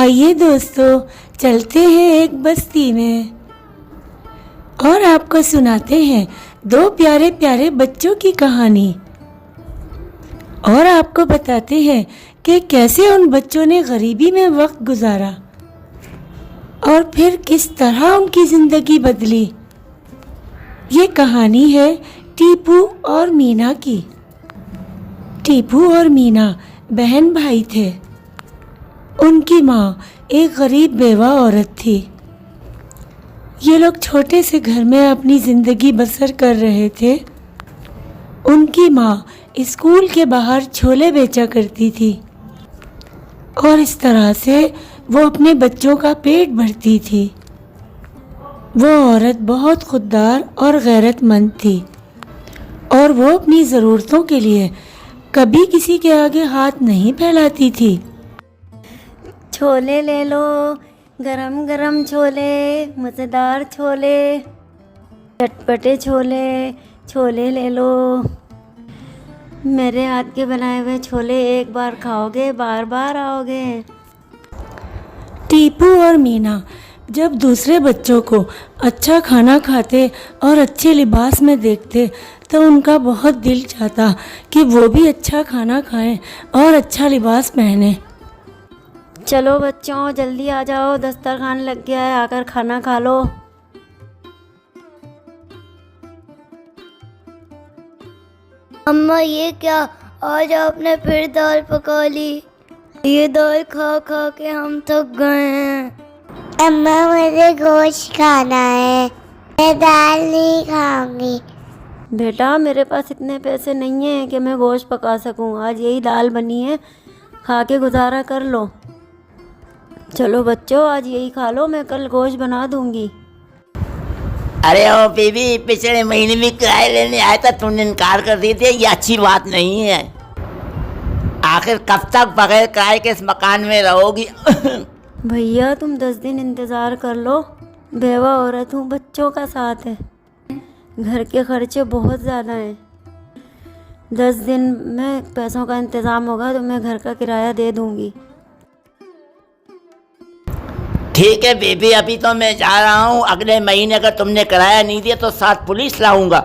आइए दोस्तों, चलते हैं एक बस्ती में और आपको सुनाते हैं दो प्यारे प्यारे बच्चों की कहानी। और आपको बताते हैं कि कैसे उन बच्चों ने गरीबी में वक्त गुजारा और फिर किस तरह उनकी ज़िंदगी बदली। ये कहानी है टीपू और मीना की। टीपू और मीना बहन भाई थे। उनकी माँ एक गरीब बेवा औरत थी। ये लोग छोटे से घर में अपनी ज़िंदगी बसर कर रहे थे। उनकी माँ स्कूल के बाहर छोले बेचा करती थी और इस तरह से वो अपने बच्चों का पेट भरती थी। वो औरत बहुत खुददार और गैरतमंद थी और वो अपनी ज़रूरतों के लिए कभी किसी के आगे हाथ नहीं फैलाती थी। छोले ले लो, गरम गरम छोले, मज़ेदार छोले, चटपटे छोले, छोले ले लो। मेरे हाथ के बनाए हुए छोले एक बार खाओगे बार बार आओगे। टीपू और मीना जब दूसरे बच्चों को अच्छा खाना खाते और अच्छे लिबास में देखते तो उनका बहुत दिल चाहता कि वो भी अच्छा खाना खाएं और अच्छा लिबास पहने। चलो बच्चों, जल्दी आ जाओ, दस्तरखान लग गया है, आकर खाना खा लो। अम्मा ये क्या, आज आपने फिर दाल पका ली। ये दाल खा खा के हम थक गए हैं। अम्मा मुझे गोश्त खाना है, मैं दाल नहीं खाऊंगी। बेटा, मेरे पास इतने पैसे नहीं हैं कि मैं गोश्त पका सकूं। आज यही दाल बनी है, खा के गुजारा कर लो। चलो बच्चों, आज यही खा लो, मैं कल गोश्त बना दूंगी। अरे ओ बीबी, पिछले महीने भी किराए लेने आया था, तुमने इनकार कर दी थी। ये अच्छी बात नहीं है। आखिर कब तक बगैर किराए के इस मकान में रहोगी? भैया, तुम 10 दिन इंतज़ार कर लो। बेवा औरत हूँ, बच्चों का साथ है, घर के खर्चे बहुत ज़्यादा हैं। 10 दिन में पैसों का इंतज़ाम होगा तो मैं घर का किराया दे दूँगी। ठीक है बेबी, अभी तो मैं जा रहा हूँ। अगले महीने अगर तुमने किराया नहीं दिया तो साथ पुलिस लाऊंगा।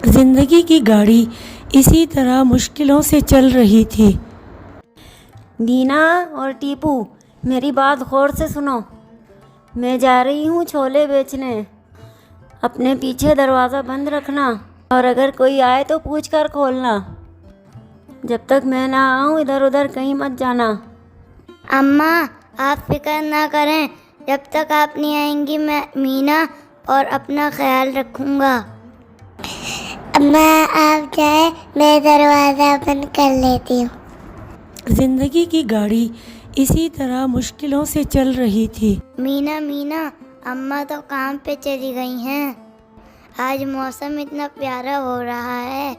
जिंदगी की गाड़ी इसी तरह मुश्किलों से चल रही थी। मीना और टीपू, मेरी बात गौर से सुनो। मैं जा रही हूँ छोले बेचने। अपने पीछे दरवाज़ा बंद रखना और अगर कोई आए तो पूछ कर खोलना। जब तक मैं ना आऊँ इधर उधर कहीं मत जाना। अम्मा आप फिक्र ना करें, जब तक आप नहीं आएंगी मैं मीना और अपना ख्याल रखूँगा। अम्मा आप जाए, मैं दरवाज़ा बंद कर लेती हूँ। जिंदगी की गाड़ी इसी तरह मुश्किलों से चल रही थी। मीना मीना, अम्मा तो काम पे चली गई हैं। आज मौसम इतना प्यारा हो रहा है,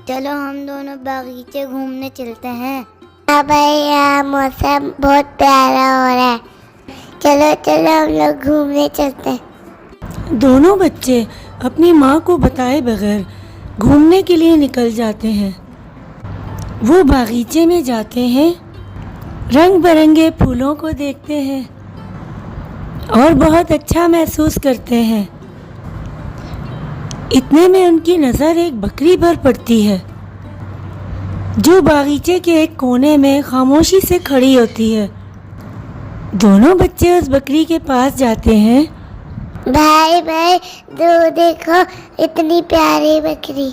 चलो हम दोनों बागीचे घूमने चलते हैं। हाँ भाई, यहाँ मौसम बहुत प्यारा हो रहा है, चलो चलो हम लोग घूमने चलते हैं। दोनों बच्चे अपनी माँ को बताए बगैर घूमने के लिए निकल जाते हैं। वो बागीचे में जाते हैं, रंग बिरंगे फूलों को देखते हैं और बहुत अच्छा महसूस करते हैं। इतने में उनकी नज़र एक बकरी पर पड़ती है जो बागीचे के एक कोने में खामोशी से खड़ी होती है। दोनों बच्चे उस बकरी के पास जाते हैं। भाई भाई, दो देखो इतनी प्यारी बकरी।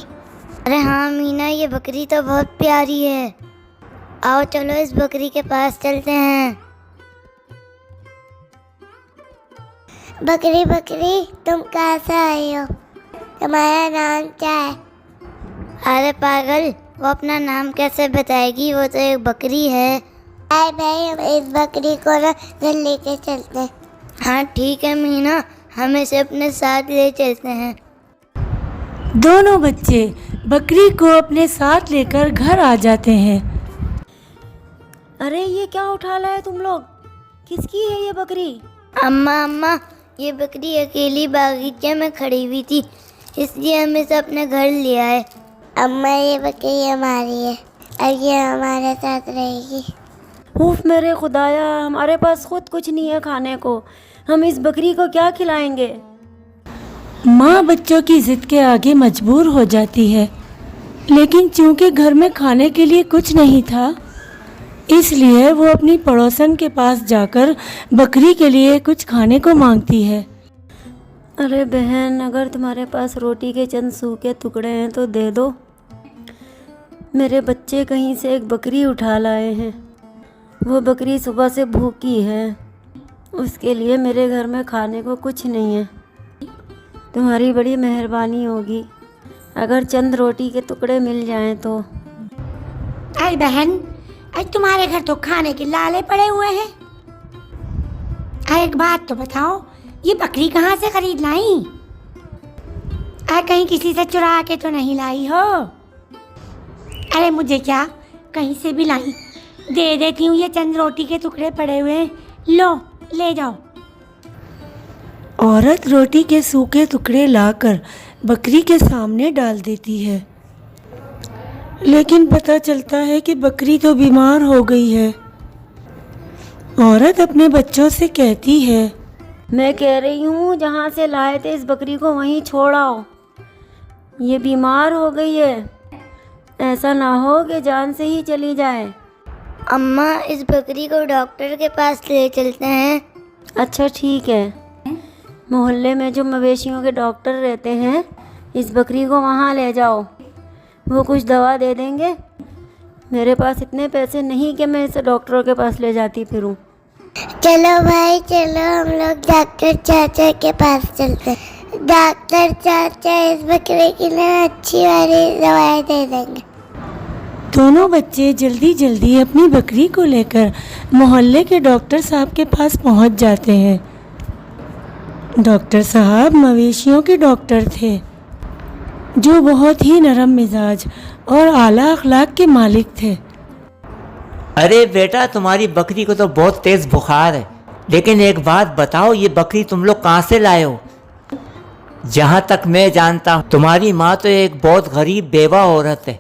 अरे हाँ मीना, ये बकरी तो बहुत प्यारी है। आओ चलो इस बकरी के पास चलते हैं। बकरी बकरी, तुम कहाँ से आई हो? तुम्हारा नाम क्या है? अरे पागल, वो अपना नाम कैसे बताएगी, वो तो एक बकरी है। भाई भाई, हम इस बकरी को ना घर लेके चलते हैं। हाँ ठीक है मीना, हम इसे अपने साथ ले चलते हैं। दोनों बच्चे बकरी को अपने साथ लेकर घर आ जाते हैं। अरे ये क्या उठा लाए तुम लोग? किसकी है ये बकरी? अम्मा अम्मा, ये बकरी अकेली बागीचे में खड़ी हुई थी, इसलिए हम इसे अपने घर ले आए। अम्मा ये बकरी हमारी है और ये हमारे साथ रहेगी। उफ मेरे खुदाया, हमारे पास खुद कुछ नहीं है खाने को, हम इस बकरी को क्या खिलाएंगे। माँ बच्चों की जिद के आगे मजबूर हो जाती है, लेकिन चूंकि घर में खाने के लिए कुछ नहीं था, इसलिए वो अपनी पड़ोसन के पास जाकर बकरी के लिए कुछ खाने को मांगती है। अरे बहन, अगर तुम्हारे पास रोटी के चंद सूखे टुकड़े हैं तो दे दो। मेरे बच्चे कहीं से एक बकरी उठा लाए हैं, वो बकरी सुबह से भूखी है, उसके लिए मेरे घर में खाने को कुछ नहीं है। तुम्हारी बड़ी मेहरबानी होगी अगर चंद रोटी के टुकड़े मिल जाएं तो। अरे बहन, आज तुम्हारे घर तो खाने के लाले पड़े हुए हैं। एक बात तो बताओ, ये बकरी कहाँ से खरीद लाई? कहीं किसी से चुरा के तो नहीं लाई हो? अरे मुझे क्या, कहीं से भी लाई, दे देती हूँ। ये चंद रोटी के टुकड़े पड़े हुए हैं, लो ले जाओ। औरत रोटी के सूखे टुकड़े लाकर बकरी के सामने डाल देती है, लेकिन पता चलता है कि बकरी तो बीमार हो गई है। औरत अपने बच्चों से कहती है, मैं कह रही हूँ जहाँ से लाए थे इस बकरी को वहीं छोड़ आओ, ये बीमार हो गई है, ऐसा ना हो कि जान से ही चली जाए। अम्मा, इस बकरी को डॉक्टर के पास ले चलते हैं। अच्छा ठीक है, मोहल्ले में जो मवेशियों के डॉक्टर रहते हैं, इस बकरी को वहाँ ले जाओ, वो कुछ दवा दे देंगे। मेरे पास इतने पैसे नहीं कि मैं इसे डॉक्टरों के पास ले जाती फिरूं। चलो भाई चलो, हम लोग डॉक्टर चाचा के पास चलते हैं। डॉक्टर चाचा इस बकरे के लिए अच्छी वाली दवाई दे देंगे। दोनों बच्चे जल्दी जल्दी अपनी बकरी को लेकर मोहल्ले के डॉक्टर साहब के पास पहुंच जाते हैं। डॉक्टर साहब मवेशियों के डॉक्टर थे, जो बहुत ही नरम मिजाज और आला अखलाक के मालिक थे। अरे बेटा, तुम्हारी बकरी को तो बहुत तेज बुखार है, लेकिन एक बात बताओ, ये बकरी तुम लोग कहाँ से लाए हो? जहाँ तक मैं जानता हूँ, तुम्हारी माँ तो एक बहुत गरीब बेवा औरत है,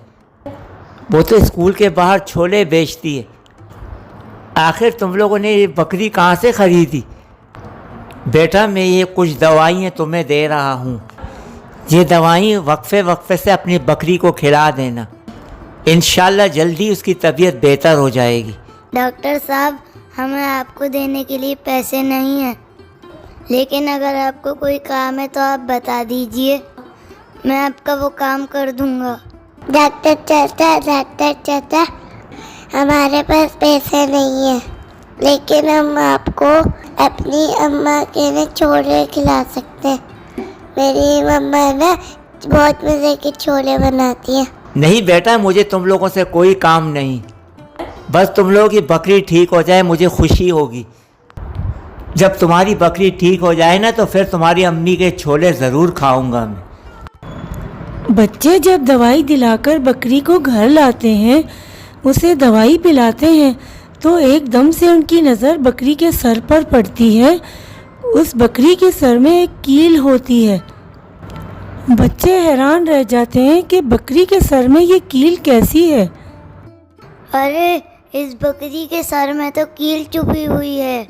वो तो स्कूल के बाहर छोले बेचती है। आखिर तुम लोगों ने ये बकरी कहाँ से खरीदी? बेटा, मैं ये कुछ दवाइयाँ तुम्हें दे रहा हूँ, ये दवाई वक्फे वक्फे से अपनी बकरी को खिला देना, इंशाल्लाह जल्दी उसकी तबीयत बेहतर हो जाएगी। डॉक्टर साहब, हमें आपको देने के लिए पैसे नहीं हैं, लेकिन अगर आपको कोई काम है तो आप बता दीजिए, मैं आपका वो काम कर दूंगा। डॉक्टर चाचा, हमारे पास पैसे नहीं है, लेकिन हम आपको अपनी अम्मा के लिए छोले खिला सकते हैं। मेरी मम्मा ना बहुत मज़े के छोले बनाती है। नहीं बेटा, मुझे तुम लोगों से कोई काम नहीं, बस तुम लोगों की बकरी ठीक हो जाए मुझे खुशी होगी। जब तुम्हारी बकरी ठीक हो जाए ना, तो फिर तुम्हारी अम्मी के छोले ज़रूर खाऊंगा मैं। बच्चे जब दवाई दिलाकर बकरी को घर लाते हैं, उसे दवाई पिलाते हैं, तो एकदम से उनकी नज़र बकरी के सर पर पड़ती है। उस बकरी के सर में एक कील होती है। बच्चे हैरान रह जाते हैं कि बकरी के सर में ये कील कैसी है। अरे, इस बकरी के सर में तो कील चुभी हुई है।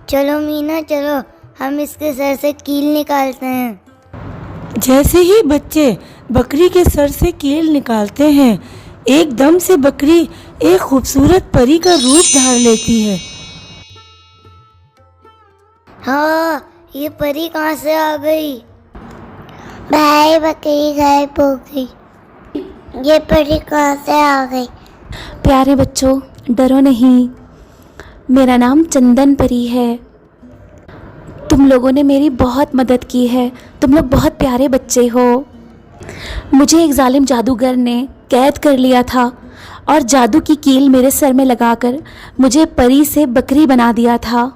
चलो मीना, चलो हम इसके सर से कील निकालते हैं। जैसे ही बच्चे बकरी के सर से कील निकालते हैं, एकदम से बकरी एक खूबसूरत परी का रूप धार लेती है। हाँ, ये परी कहाँ से आ गई? भाई, बकरी गायब हो गई, ये परी कहाँ से आ गई? प्यारे बच्चों, डरो नहीं, मेरा नाम चंदन परी है। तुम लोगों ने मेरी बहुत मदद की है, तुम लोग बहुत प्यारे बच्चे हो। मुझे एक जालिम जादूगर ने कैद कर लिया था और जादू की कील मेरे सर में लगाकर मुझे परी से बकरी बना दिया था।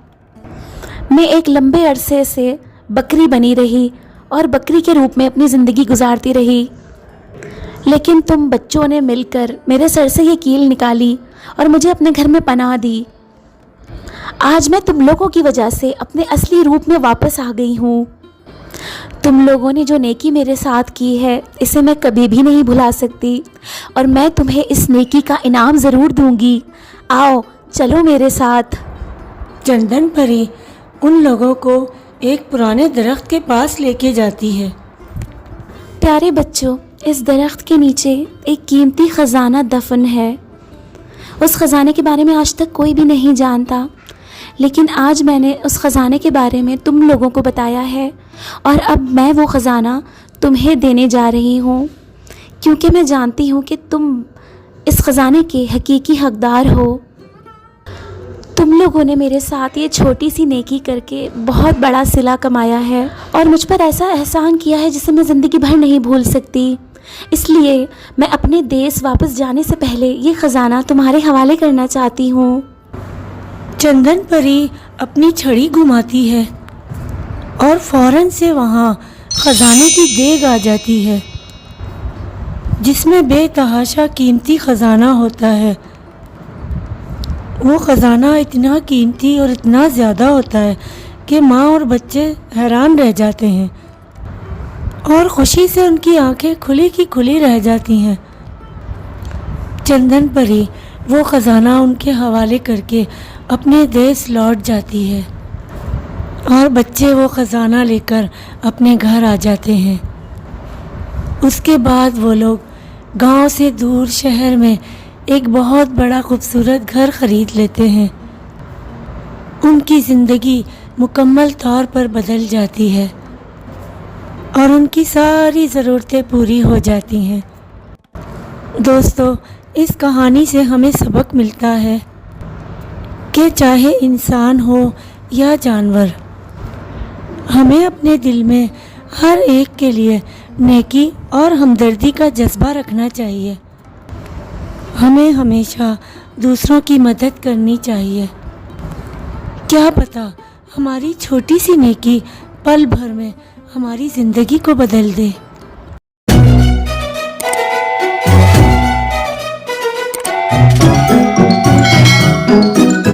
मैं एक लंबे अरसे से बकरी बनी रही और बकरी के रूप में अपनी ज़िंदगी गुजारती रही, लेकिन तुम बच्चों ने मिलकर मेरे सर से ये कील निकाली और मुझे अपने घर में पनाह दी। आज मैं तुम लोगों की वजह से अपने असली रूप में वापस आ गई हूँ। तुम लोगों ने जो नेकी मेरे साथ की है, इसे मैं कभी भी नहीं भुला सकती और मैं तुम्हें इस नेकी का इनाम ज़रूर दूँगी। आओ चलो मेरे साथ। चंदन परी उन लोगों को एक पुराने दरख्त के पास लेके जाती है। प्यारे बच्चों, इस दरख्त के नीचे एक कीमती ख़जाना दफन है। उस ख़जाने के बारे में आज तक कोई भी नहीं जानता, लेकिन आज मैंने उस ख़जाने के बारे में तुम लोगों को बताया है और अब मैं वो ख़जाना तुम्हें देने जा रही हूँ, क्योंकि मैं जानती हूँ कि तुम इस ख़जाने के हकीकी हकदार हो। तुम लोगों ने मेरे साथ ये छोटी सी नेकी करके बहुत बड़ा सिला कमाया है और मुझ पर ऐसा एहसान किया है जिसे मैं ज़िंदगी भर नहीं भूल सकती। इसलिए मैं अपने देश वापस जाने से पहले ये ख़जाना तुम्हारे हवाले करना चाहती हूँ। चंदन परी अपनी छड़ी घुमाती है और फौरन से वहाँ ख़जाने की देग आ जाती है, जिसमें बेतहाशा कीमती ख़जाना होता है। वो ख़जाना इतना कीमती और इतना ज़्यादा होता है कि माँ और बच्चे हैरान रह जाते हैं और ख़ुशी से उनकी आंखें खुली की खुली रह जाती हैं। चंदन परी वो ख़जाना उनके हवाले करके अपने देश लौट जाती है और बच्चे वो ख़जाना लेकर अपने घर आ जाते हैं। उसके बाद वो लोग गांव से दूर शहर में एक बहुत बड़ा खूबसूरत घर ख़रीद लेते हैं। उनकी ज़िंदगी मुकम्मल तौर पर बदल जाती है और उनकी सारी ज़रूरतें पूरी हो जाती हैं। दोस्तों, इस कहानी से हमें सबक मिलता है कि चाहे इंसान हो या जानवर, हमें अपने दिल में हर एक के लिए नेकी और हमदर्दी का जज्बा रखना चाहिए। हमें हमेशा दूसरों की मदद करनी चाहिए। क्या पता हमारी छोटी सी नेकी पल भर में हमारी ज़िंदगी को बदल दे।